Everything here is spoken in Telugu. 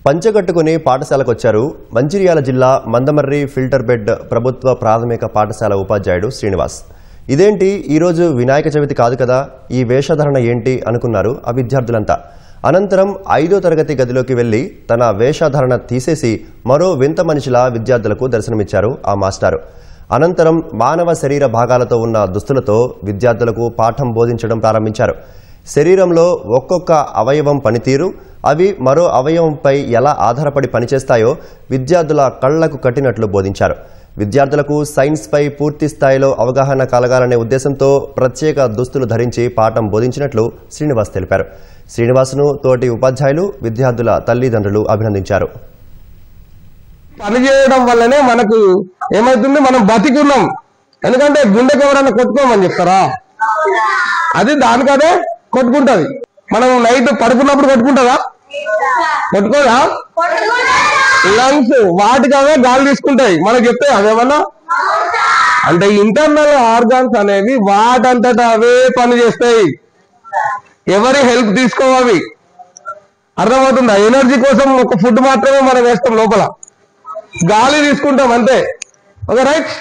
పంచగట్టుకుని పాఠశాలకొచ్చారు మంచిర్యాల జిల్లా మందమర్రి ఫిల్టర్ బెడ్ ప్రభుత్వ ప్రాథమిక పాఠశాల ఉపాధ్యాయుడు శ్రీనివాస్. ఇదేంటి ఈరోజు వినాయక చవితి కాదు కదా, ఈ వేషధారణ ఏంటి అనుకున్నారు ఆ విద్యార్థులంతా. అనంతరం 5వ తరగతి గదిలోకి వెళ్లి తన వేషధారణ తీసేసి మరో వింత మనిషిలా విద్యార్థులకు దర్శనమిచ్చారు ఆ మాస్టారు. అనంతరం మానవ శరీర భాగాలతో ఉన్న దుస్తులతో విద్యార్థులకు పాఠం బోధించడం ప్రారంభించారు. శరీరంలో ఒక్కొక్క అవయవం పనితీరు, అవి మరో అవయవంపై ఎలా ఆధారపడి పనిచేస్తాయో విద్యార్థుల కళ్లకు కట్టినట్లు బోధించారు. విద్యార్థులకు సైన్స్పై పూర్తి స్థాయిలో అవగాహన కలగాలనే ఉద్దేశంతో ప్రత్యేక దుస్తులు ధరించి పాఠం బోధించినట్లు శ్రీనివాస్ తెలిపారు. శ్రీనివాస్ను తోటి ఉపాధ్యాయులు, విద్యార్థుల తల్లిదండ్రులు అభినందించారు. పనిచేయడం వల్లనే మనకు ఏమైతుంది, మనం బతికున్నాం. ఎందుకంటే గుండెకి ఎవరైనా కొట్టుకోమని చెప్తారా? అది దానికదే కొట్టుకుంటది. మనం నైట్ పడుకున్నప్పుడు కొట్టుకుంటుందా? కొట్టుకోదా? లంగ్స్ వాటికి అవే గాలి తీసుకుంటాయి, మనకు చెప్తాయి అవేమన్నా. అంటే ఇంటర్నల్ ఆర్గాన్స్ అనేవి వాటంతటా అవే పని చేస్తాయి, ఎవరి హెల్ప్ తీసుకోవాలి. అర్థమవుతుందా? ఎనర్జీ కోసం ఒక ఫుడ్ మాత్రమే మనం వేస్తాం, లోపల గాలి తీసుకుంటాం అంతే. Okay, right.